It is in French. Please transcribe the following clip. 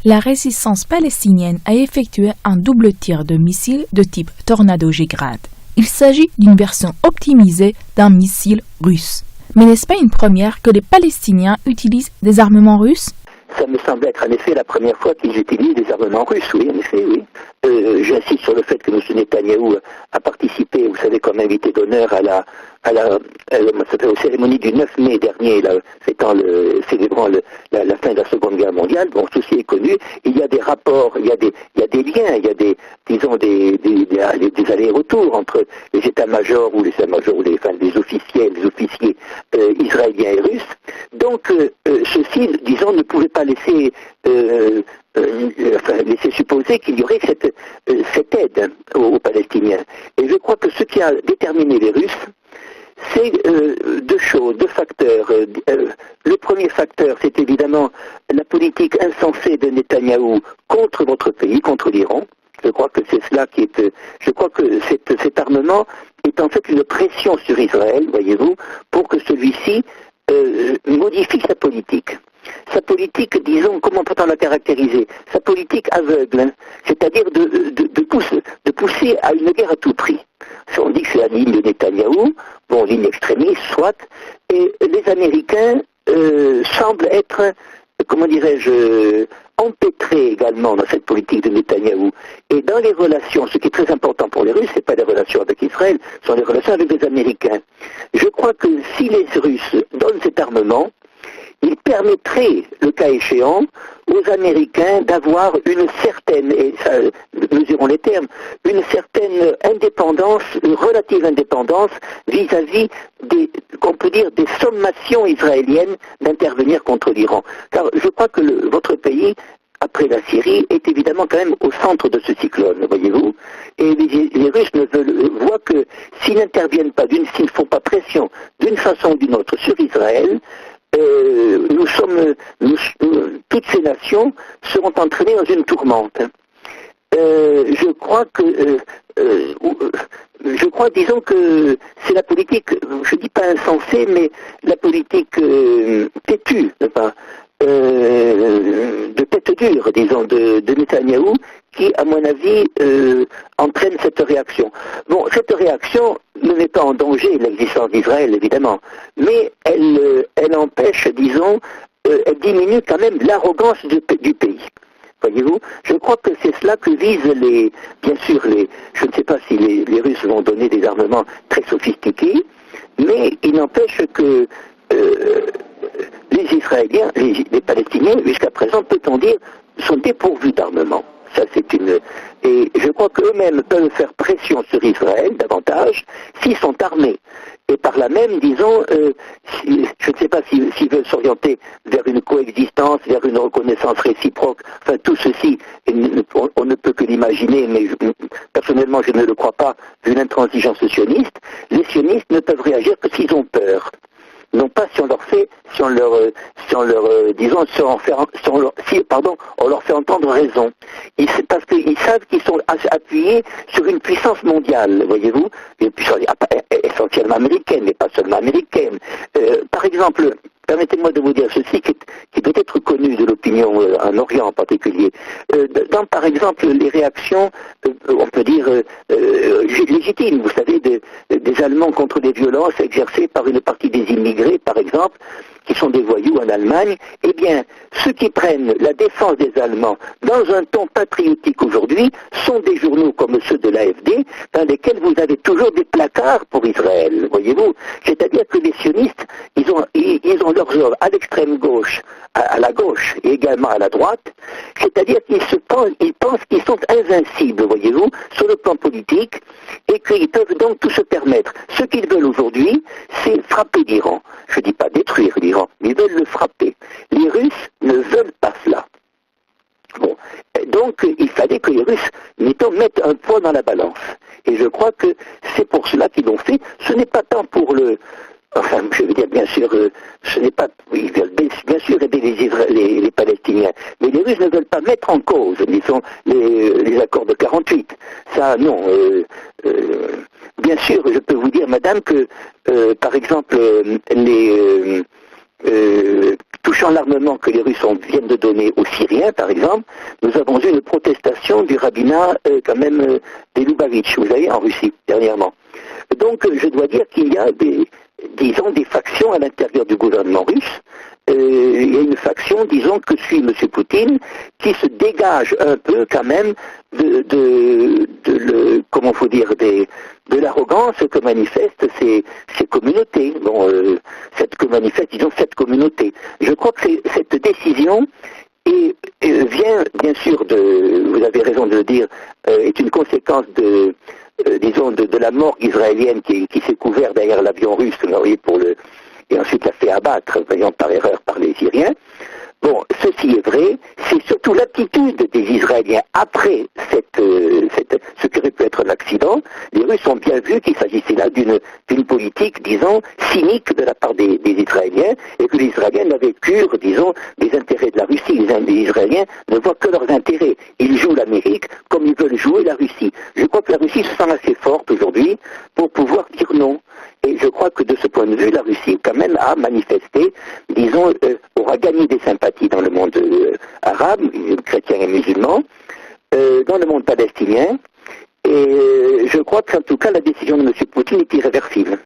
La résistance palestinienne a effectué un double tir de missiles de type Tornado G-Grad. Il s'agit d'une version optimisée d'un missile russe. Mais n'est-ce pas une première que les Palestiniens utilisent des armements russes ? Ça me semble être en effet la première fois qu'ils utilisent des armements russes, oui, en effet, oui. J'insiste sur le fait que M. Netanyahou a participé, vous savez, comme invité d'honneur aux cérémonies du 9 mai dernier, là, célébrant la fin de la Seconde Guerre mondiale. Bon, ceci est connu. Il y a des rapports, il y a des liens, il y a des allers-retours entre les états-majors ou les officiers israéliens et russes. Donc, ceci, disons, ne pouvait pas laisser supposer qu'il y aurait cette aide aux Palestiniens. Et je crois que ce qui a déterminé les Russes, c'est deux facteurs. Le premier facteur, c'est évidemment la politique insensée de Netanyahou contre votre pays, contre l'Iran. Je crois que c'est cela qui est. Je crois que cet armement est en fait une pression sur Israël, voyez-vous, pour que celui-ci modifie sa politique. Sa politique, disons, comment peut-on la caractériser? Sa politique aveugle, hein, c'est-à-dire de pousser à une guerre à tout prix. On dit que c'est la ligne de Netanyahou, bon, ligne extrémiste, soit, et les Américains semblent être, comment dirais-je, empêtrés également dans cette politique de Netanyahou. Et dans les relations, ce qui est très important pour les Russes, c'est pas les relations avec Israël, ce sont les relations avec les Américains. Je crois que si les Russes donnent cet armement, il permettrait, le cas échéant, aux Américains d'avoir une certaine, et ça, mesurons les termes, une certaine indépendance, une relative indépendance vis-à-vis qu'on peut dire, des sommations israéliennes d'intervenir contre l'Iran. Car je crois que votre pays, après la Syrie, est évidemment quand même au centre de ce cyclone, voyez-vous. Et les Russes voient que s'ils n'interviennent pas, s'ils ne font pas pression d'une façon ou d'une autre sur Israël, toutes ces nations seront entraînées dans une tourmente. Je crois, disons que c'est la politique, je dis pas insensée, mais la politique têtue, de tête dure, disons, de Netanyahou, qui, à mon avis, entraîne cette réaction. Bon, cette réaction ne met pas en danger l'existence d'Israël, évidemment, mais elle empêche, disons, elle diminue quand même l'arrogance du pays. Voyez-vous, je crois que c'est cela que visent bien sûr, je ne sais pas si les Russes vont donner des armements très sophistiqués, mais il n'empêche que les Israéliens, les Palestiniens, jusqu'à présent, peut-on dire, sont dépourvus d'armement. Ça, et je crois qu'eux-mêmes peuvent faire pression sur Israël davantage s'ils sont armés. Et par là même, disons, je ne sais pas s'ils veulent s'orienter vers une coexistence, vers une reconnaissance réciproque, enfin tout ceci, on ne peut que l'imaginer, mais personnellement je ne le crois pas, vu l'intransigeance sioniste. Les sionistes ne peuvent réagir que s'ils ont peur. Non pas si on leur fait entendre raison. Parce qu'ils savent qu'ils sont appuyés sur une puissance mondiale, voyez-vous, une puissance essentiellement américaine, mais pas seulement américaine. Par exemple, permettez-moi de vous dire ceci qui peut être connu de l'opinion en Orient en particulier. Dans, par exemple, les réactions, on peut dire, légitimes, vous savez, des Allemands contre les violences exercées par une partie des immigrés, par exemple, qui sont des voyous en Allemagne, eh bien, ceux qui prennent la défense des Allemands dans un ton patriotique aujourd'hui sont des journaux comme ceux de l'AfD, dans lesquels vous avez toujours des placards pour Israël, voyez-vous. C'est-à-dire que les sionistes, ils ont leurs œuvres à l'extrême gauche, à la gauche et également à la droite, c'est-à-dire qu'ils pensent qu'ils sont invincibles, voyez-vous, sur le plan politique, et qu'ils peuvent donc tout se permettre. Ce qu'ils veulent aujourd'hui, c'est frapper l'Iran. Je ne dis pas détruire l'Iran, mais ils veulent le frapper. Les Russes ne veulent pas cela. Bon, donc il fallait que les Russes, mettons, mettent un poids dans la balance. Et je crois que c'est pour cela qu'ils l'ont fait. Ce n'est pas tant pour enfin, je veux dire, bien sûr, ce n'est pas, ils veulent bien sûr aider les Palestiniens, mais les Russes ne veulent pas mettre en cause, disons, les accords de 48. Ça, non. Bien sûr, je peux vous dire, madame, que, par exemple, touchant l'armement que les Russes viennent de donner aux Syriens, par exemple, nous avons eu une protestation du rabbinat des Lubavitch, vous savez, en Russie, dernièrement. Donc, je dois dire qu'il y a des factions à l'intérieur du gouvernement russe. Il y a une faction, disons, que suit M. Poutine, qui se dégage un peu quand même de l'arrogance que manifestent ces communautés. Cette communauté. Je crois que cette décision vient, bien sûr, vous avez raison de le dire, est une conséquence de la morgue israélienne qui s'est couverte derrière l'avion russe, vous voyez, et ensuite l'a fait abattre, voyons, par erreur par les Syriens. Bon, ceci est vrai, c'est surtout l'attitude des Israéliens après ce qui aurait pu être l'accident. Les Russes ont bien vu qu'il s'agissait là d'une politique, disons, cynique de la part des Israéliens, et que les Israéliens n'avaient cure, disons, des intérêts de la Russie. Les Israéliens ne voient que leurs intérêts. Ils jouent l'Amérique comme ils veulent jouer la Russie. Je crois que la Russie se sent assez forte aujourd'hui pour pouvoir dire non. Et je crois que de ce point de vue, la Russie quand même a manifesté, disons, aura gagné des sympathies dans le monde arabe, chrétien et musulman, dans le monde palestinien. Et je crois qu'en tout cas, la décision de M. Poutine est irréversible.